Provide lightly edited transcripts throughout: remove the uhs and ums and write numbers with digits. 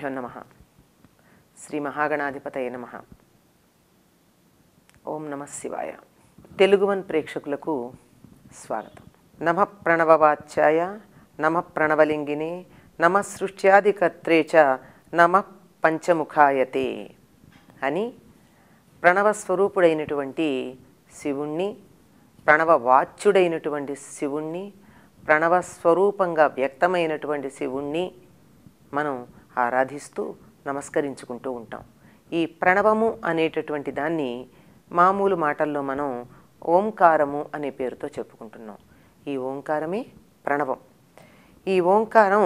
శ్రీగురుభ్యో నమః. శ్రీ మహాగణాధిపతయే నమః. ఓం నమః శివాయ. తెలుగువన్ ప్రేక్షకులకు స్వాగతం. నమః ప్రణవవాచ్యాయ, నమః ప్రణవలింగినే, నమః సృష్ట్యాదికర్త్రే చ నమః పంచముఖాయతే అని ప్రణవస్వరూపుడైనటువంటి శివుణ్ణి, ప్రణవవాచ్యుడైనటువంటి శివుణ్ణి, ప్రణవస్వరూపంగా వ్యక్తమైనటువంటి శివుణ్ణి మనం ఆరాధిస్తూ నమస్కరించుకుంటూ ఉంటాం. ఈ ప్రణవము అనేటటువంటి దాన్ని మామూలు మాటల్లో మనం ఓంకారము అనే పేరుతో చెప్పుకుంటున్నాం. ఈ ఓంకారమే ప్రణవం. ఈ ఓంకారం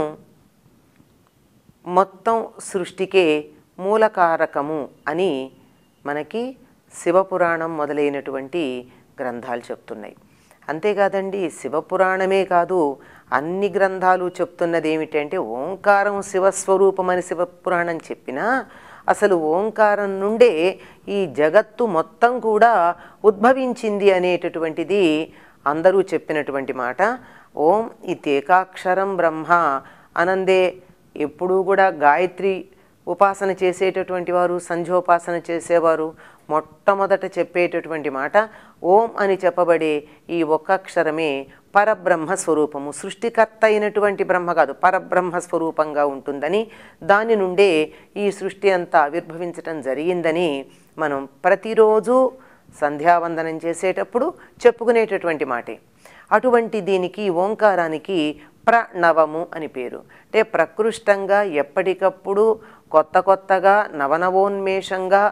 మొత్తం సృష్టికే మూలకారకము అని మనకి శివపురాణం మొదలైనటువంటి గ్రంథాలు చెప్తున్నాయి. అంతేకాదండి, శివపురాణమే కాదు, అన్ని గ్రంథాలు చెప్తున్నది ఏమిటంటే ఓంకారం శివస్వరూపమని శివపురాణం చెప్పినా అసలు ఓంకారం నుండే ఈ జగత్తు మొత్తం కూడా ఉద్భవించింది అనేటటువంటిది అందరూ చెప్పినటువంటి మాట. ఓం ఇతేకాక్షరం బ్రహ్మ అనందే ఎప్పుడూ కూడా గాయత్రి ఉపాసన చేసేటటువంటి వారు, సంధ్యోపాసన చేసేవారు మొట్టమొదట చెప్పేటటువంటి మాట ఓం అని చెప్పబడే ఈ ఒక్క అక్షరమే పరబ్రహ్మ స్వరూపము. సృష్టికర్త అయినటువంటి బ్రహ్మ కాదు, పరబ్రహ్మ స్వరూపంగా ఉంటుందని, దాని నుండే ఈ సృష్టి అంతా ఆవిర్భవించటం జరిగిందని మనం ప్రతిరోజు సంధ్యావందనం చేసేటప్పుడు చెప్పుకునేటటువంటి మాటే. అటువంటి దీనికి ఓంకారానికి ప్రణవము అని పేరు. అంటే ప్రకృష్టంగా ఎప్పటికప్పుడు కొత్తగా నవనవోన్మేషంగా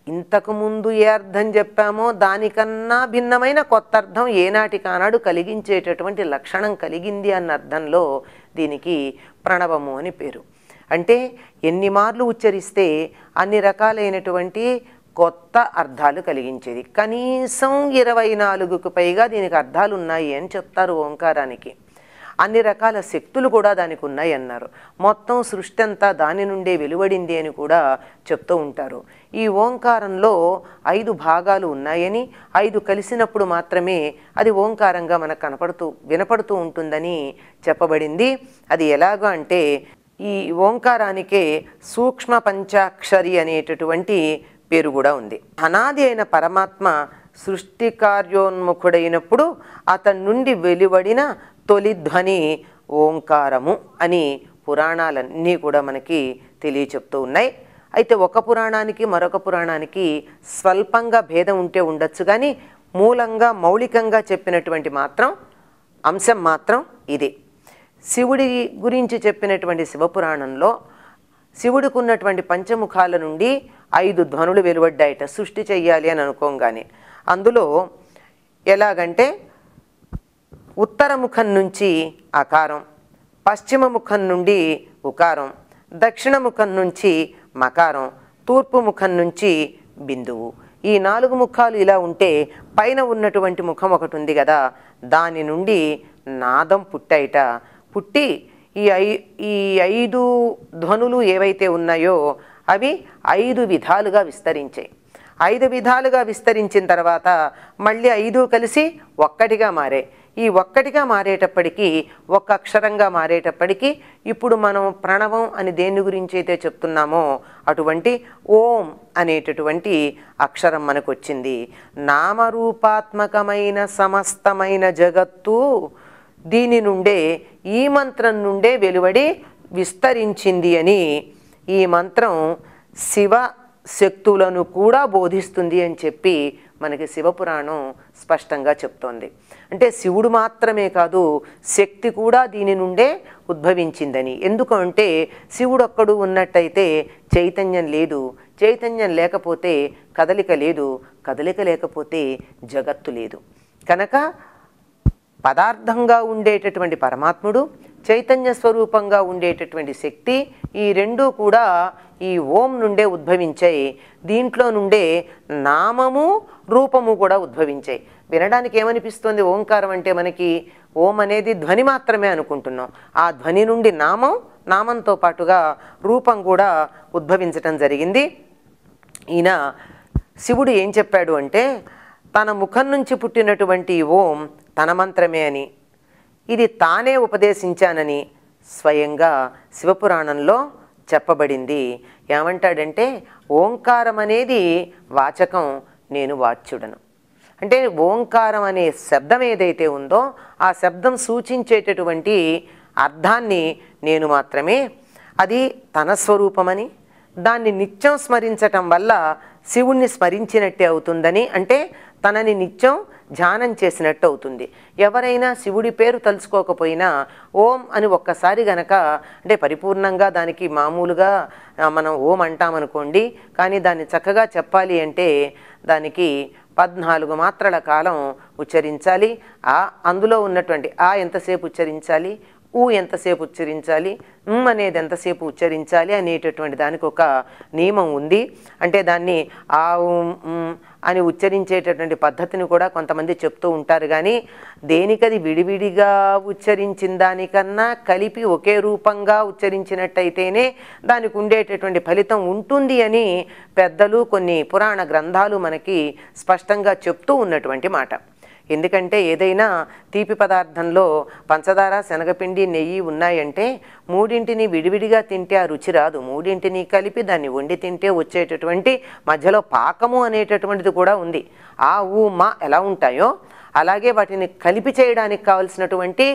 ఇంతకుముందు ఏ అర్థం చెప్పామో దానికన్నా భిన్నమైన కొత్త అర్థం ఏనాటికానాడు కలిగించేటటువంటి లక్షణం కలిగింది అన్న అర్థంలో దీనికి ప్రణవము అని పేరు. అంటే ఎన్ని మార్లు ఉచ్చరిస్తే అన్ని రకాలైనటువంటి కొత్త అర్థాలు కలిగించేది. కనీసం 24కు పైగా దీనికి అర్థాలు ఉన్నాయి అని చెప్తారు ఓంకారానికి. అన్ని రకాల శక్తులు కూడా దానికి ఉన్నాయి అన్నారు. మొత్తం సృష్టి అంతా దాని నుండే వెలువడింది అని కూడా చెప్తూ ఉంటారు. ఈ ఓంకారంలో 5 భాగాలు ఉన్నాయని, 5 కలిసినప్పుడు మాత్రమే అది ఓంకారంగా మనకు వినపడుతూ ఉంటుందని చెప్పబడింది. అది ఎలాగా అంటే ఈ ఓంకారానికే సూక్ష్మ పంచాక్షరి అనేటటువంటి పేరు కూడా ఉంది. అనాది అయిన పరమాత్మ సృష్టి కార్యోన్ముఖుడైనప్పుడు అతని నుండి వెలువడిన తొలి ధ్వని ఓంకారము అని పురాణాలన్నీ కూడా మనకి తెలియచెప్తూ ఉన్నాయి. అయితే ఒక పురాణానికి మరొక పురాణానికి స్వల్పంగా భేదం ఉంటే ఉండొచ్చు, కానీ మూలంగా మౌలికంగా చెప్పినటువంటి అంశం మాత్రం ఇదే. శివుడి గురించి చెప్పినటువంటి శివపురాణంలో శివుడికి ఉన్నటువంటి పంచముఖాల నుండి 5 ధ్వనులు వెలువడ్డాయట సృష్టి చెయ్యాలి అని అనుకోగానే. అందులో ఎలాగంటే ఉత్తర ముఖం నుంచి అకారం, పశ్చిమ ముఖం నుండి ఉకారం, దక్షిణ ముఖం నుంచి మకారం, తూర్పు ముఖం నుంచి బిందువు. ఈ 4 ముఖాలు ఇలా ఉంటే పైన ఉన్నటువంటి ముఖం ఒకటి ఉంది కదా, దాని నుండి నాదం పుట్టి ఈ 5 ధ్వనులు ఏవైతే ఉన్నాయో అవి 5 విధాలుగా విస్తరించాయి. 5 విధాలుగా విస్తరించిన తర్వాత మళ్ళీ 5 కలిసి ఒక్కటిగా మారాయి. ఈ ఒక్కటిగా మారేటప్పటికీ, ఒక్క అక్షరంగా మారేటప్పటికీ ఇప్పుడు మనం ప్రణవం అని దేని గురించి అయితే చెప్తున్నామో అటువంటి ఓం అనేటటువంటి అక్షరం మనకు వచ్చింది. నామరూపాత్మకమైన సమస్తమైన జగత్తు దీని నుండే, ఈ మంత్రం నుండే వెలువడి విస్తరించింది అని ఈ మంత్రం శివ శక్తులను కూడా బోధిస్తుంది అని చెప్పి మనకి శివపురాణం స్పష్టంగా చెప్తోంది. అంటే శివుడు మాత్రమే కాదు, శక్తి కూడా దీని నుండే ఉద్భవించిందని. ఎందుకంటే శివుడు ఒక్కడు ఉన్నట్టయితే చైతన్యం లేదు, చైతన్యం లేకపోతే కదలిక లేదు, కదలిక లేకపోతే జగత్తు లేదు. కనుక పదార్థంగా ఉండేటటువంటి పరమాత్ముడు, చైతన్య స్వరూపంగా ఉండేటటువంటి శక్తి, ఈ రెండూ కూడా ఈ ఓం నుండే ఉద్భవించాయి. దీంట్లో నుండే నామము రూపము కూడా ఉద్భవించాయి. వినడానికి ఏమనిపిస్తుంది? ఓంకారం అంటే మనకి ఓం అనేది ధ్వని మాత్రమే అనుకుంటున్నాం. ఆ ధ్వని నుండి నామంతో పాటుగా రూపం కూడా ఉద్భవించటం జరిగింది. ఈయన శివుడు ఏం చెప్పాడు అంటే, తన ముఖం నుంచి పుట్టినటువంటి ఓం తన మంత్రమే అని, ఇది తానే ఉపదేశించానని స్వయంగా శివపురాణంలో చెప్పబడింది. ఏమంటాడంటే ఓంకారం అనేది వాచకం, నేను వాచ్యుడను. అంటే ఓంకారం అనే శబ్దం ఏదైతే ఉందో ఆ శబ్దం సూచించేటటువంటి అర్థాన్ని నేను మాత్రమే, అది తన స్వరూపమని, దాన్ని నిత్యం స్మరించటం వల్ల శివుణ్ణి స్మరించినట్టే అవుతుందని, అంటే తనని నిత్యం ధ్యానం చేసినట్టు అవుతుంది. ఎవరైనా శివుడి పేరు తలుచుకోకపోయినా ఓం అని ఒక్కసారి గనక, అంటే పరిపూర్ణంగా దానికి మామూలుగా మనం ఓం అంటామనుకోండి, కానీ దాన్ని చక్కగా చెప్పాలి అంటే దానికి 14 మాత్రల కాలం ఉచ్చరించాలి. అందులో ఉన్నటువంటి ఎంతసేపు ఉచ్చరించాలి, ఎంతసేపు ఉచ్చరించాలి, అనేది ఎంతసేపు ఉచ్చరించాలి అనేటటువంటి దానికి ఒక నియమం ఉంది. అంటే దాన్ని అని ఉచ్చరించేటటువంటి పద్ధతిని కూడా కొంతమంది చెప్తూ ఉంటారు. కానీ దేనికది విడివిడిగా ఉచ్చరించిన దానికన్నా కలిపి ఒకే రూపంగా ఉచ్చరించినట్టయితేనే దానికి ఉండేటటువంటి ఫలితం ఉంటుంది అని పెద్దలు కొన్ని పురాణ గ్రంథాలు మనకి స్పష్టంగా చెప్తూ ఉన్నటువంటి మాట. ఎందుకంటే ఏదైనా తీపి పదార్థంలో పంచదార, శనగపిండి, నెయ్యి ఉన్నాయంటే మూడింటిని విడివిడిగా తింటే ఆ రుచి రాదు. మూడింటిని కలిపి దాన్ని వండి తింటే వచ్చేటటువంటి మధ్యలో పాకము అనేటటువంటిది కూడా ఉంది. మా ఎలా ఉంటాయో అలాగే వాటిని కలిపి చేయడానికి కావలసినటువంటి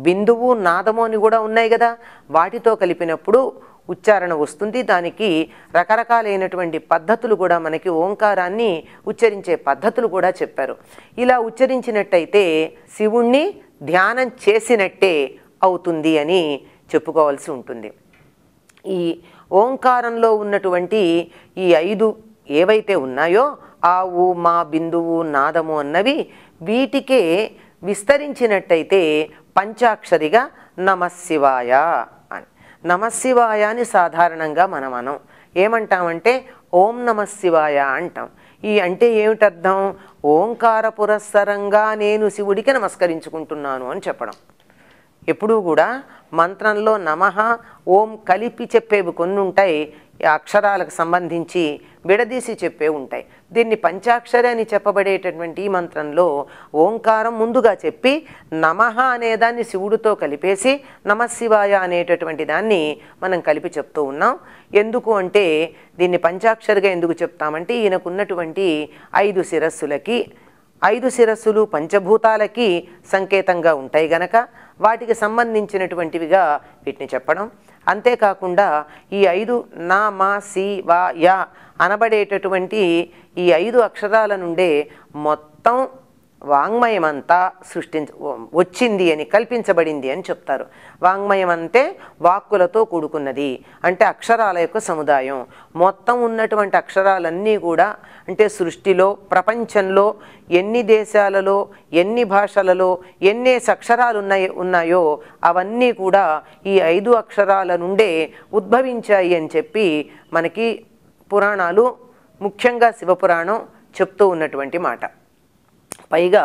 బిందువు, నాదము అని కూడా ఉన్నాయి కదా. వాటితో కలిపినప్పుడు ఉచ్చారణ వస్తుంది. దానికి రకరకాలైనటువంటి పద్ధతులు కూడా మనకి ఓంకారాన్ని ఉచ్చరించే పద్ధతులు కూడా చెప్పారు. ఇలా ఉచ్చరించినట్టయితే శివుణ్ణి ధ్యానం చేసినట్టే అవుతుంది అని చెప్పుకోవాల్సి ఉంటుంది. ఈ ఓంకారంలో ఉన్నటువంటి ఈ 5 ఏవైతే ఉన్నాయో మా, బిందువు, నాదము అన్నవి, వీటికే విస్తరించినట్టయితే పంచాక్షరిగా నమశివాయ అని. నమశివాయ అని సాధారణంగా మనం ఏమంటామంటే ఓం నమశివాయ అంటాం. అంటే ఏమిటర్థం? ఓంకార పురస్సరంగా నేను శివుడికి నమస్కరించుకుంటున్నాను అని చెప్పడం. ఎప్పుడూ కూడా మంత్రంలో నమః, ఓం కలిపి చెప్పేవి కొన్ని ఉంటాయి, అక్షరాలకు సంబంధించి విడదీసి చెప్పే ఉంటాయి. దీన్ని పంచాక్షరి అని చెప్పబడేటటువంటి ఈ మంత్రంలో ఓంకారం ముందుగా చెప్పి నమః అనేదాన్ని శివుడితో కలిపేసి నమశివాయ అనేటటువంటి దాన్ని మనం కలిపి చెప్తూ ఉన్నాం. ఎందుకు అంటే దీన్ని పంచాక్షరిగా ఎందుకు చెప్తామంటే ఈయనకున్నటువంటి 5 శిరస్సులకి, 5 శిరస్సులు పంచభూతాలకి సంకేతంగా ఉంటాయి గనక వాటికి సంబంధించినటువంటివిగా వీటిని చెప్పడం. అంతేకాకుండా ఈ 5 నా, మా, సి, వా, యా అనబడేటటువంటి ఈ 5 అక్షరాల నుండే మొత్తం వాంగ్మయమంతా వచ్చింది అని, కల్పించబడింది అని చెప్తారు. వాంగ్మయం అంటే వాక్కులతో కూడుకున్నది, అంటే అక్షరాల యొక్క సముదాయం. మొత్తం ఉన్నటువంటి అక్షరాలన్నీ కూడా, అంటే సృష్టిలో, ప్రపంచంలో ఎన్ని దేశాలలో, ఎన్ని భాషలలో ఎన్నేసి అక్షరాలు ఉన్నాయో అవన్నీ కూడా ఈ 5 అక్షరాల నుండే ఉద్భవించాయి అని చెప్పి మనకి పురాణాలు, ముఖ్యంగా శివపురాణం చెప్తూ ఉన్నటువంటి మాట. పైగా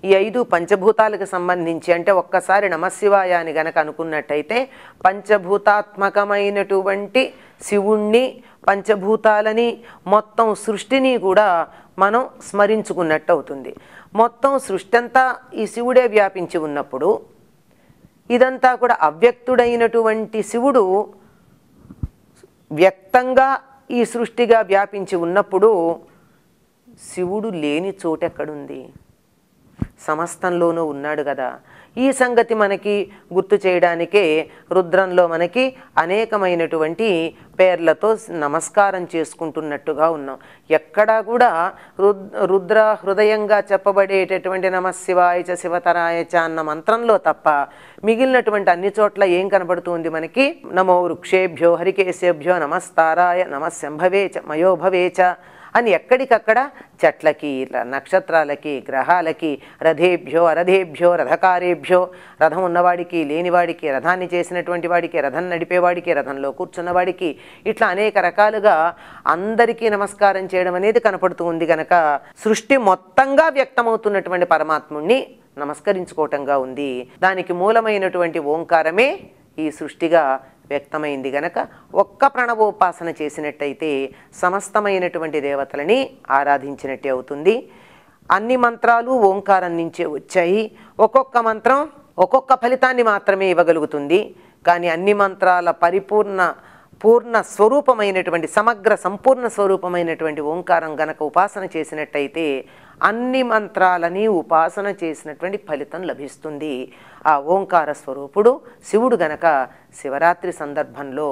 ఈ 5 పంచభూతాలకు సంబంధించి, అంటే ఒక్కసారి నమశివాయ అని గనక అనుకున్నట్టయితే పంచభూతాత్మకమైనటువంటి శివుణ్ణి, పంచభూతాలని, మొత్తం సృష్టిని కూడా మనం స్మరించుకున్నట్టు అవుతుంది. మొత్తం సృష్టి అంతా ఈ శివుడే వ్యాపించి ఉన్నప్పుడు, ఇదంతా కూడా అవ్యక్తుడైనటువంటి శివుడు వ్యక్తంగా ఈ సృష్టిగా వ్యాపించి ఉన్నప్పుడు శివుడు లేని చోటెక్కడుంది? సమస్తంలోనూ ఉన్నాడు కదా. ఈ సంగతి మనకి గుర్తు చేయడానికే రుద్రంలో మనకి అనేకమైనటువంటి పేర్లతో నమస్కారం చేసుకుంటున్నట్టుగా ఉన్నాం. ఎక్కడా కూడా రుద్ర హృదయంగా చెప్పబడేటటువంటి నమశివాయ చ శివతరాయ చ అన్న మంత్రంలో తప్ప మిగిలినటువంటి అన్ని చోట్ల ఏం కనబడుతుంది మనకి? నమో వృక్షేభ్యో హరికేశేభ్యో నమస్తారాయ నమశంభవే చ మయోభవే చ అని ఎక్కడికక్కడ చెట్లకి, నక్షత్రాలకి, గ్రహాలకి, రథేభ్యో అరథేభ్యో రథకారేభ్యో, రథం ఉన్నవాడికి, లేనివాడికి, రథాన్ని చేసినటువంటి వాడికి, రథం నడిపేవాడికి, రథంలో కూర్చున్నవాడికి, ఇట్లా అనేక రకాలుగా అందరికీ నమస్కారం చేయడం అనేది కనపడుతూ ఉంది కనుక సృష్టి మొత్తంగా వ్యక్తమవుతున్నటువంటి పరమాత్ముణ్ణి నమస్కరించుకోవటంగా ఉంది. దానికి మూలమైనటువంటి ఓంకారమే ఈ సృష్టిగా వ్యక్తమైంది గనక ఒక్క ప్రణవోపాసన చేసినట్టయితే సమస్తమైనటువంటి దేవతలని ఆరాధించినట్టే అవుతుంది. అన్ని మంత్రాలు ఓంకారం నుంచే వచ్చాయి. ఒక్కొక్క మంత్రం ఒక్కొక్క ఫలితాన్ని మాత్రమే ఇవ్వగలుగుతుంది. కానీ అన్ని మంత్రాల పరిపూర్ణ పూర్ణ స్వరూపమైనటువంటి సమగ్ర సంపూర్ణ స్వరూపమైనటువంటి ఓంకారం గనక ఉపాసన చేసినట్టయితే అన్ని మంత్రాలని ఉపాసన చేసినటువంటి ఫలితం లభిస్తుంది. ఆ ఓంకార స్వరూపుడు శివుడు గనక శివరాత్రి సందర్భంలో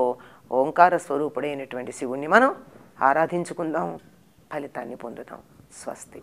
ఓంకార స్వరూపుడైనటువంటి శివుణ్ణి మనం ఆరాధించుకుందాం, ఫలితాన్ని పొందుదాం. స్వస్తి.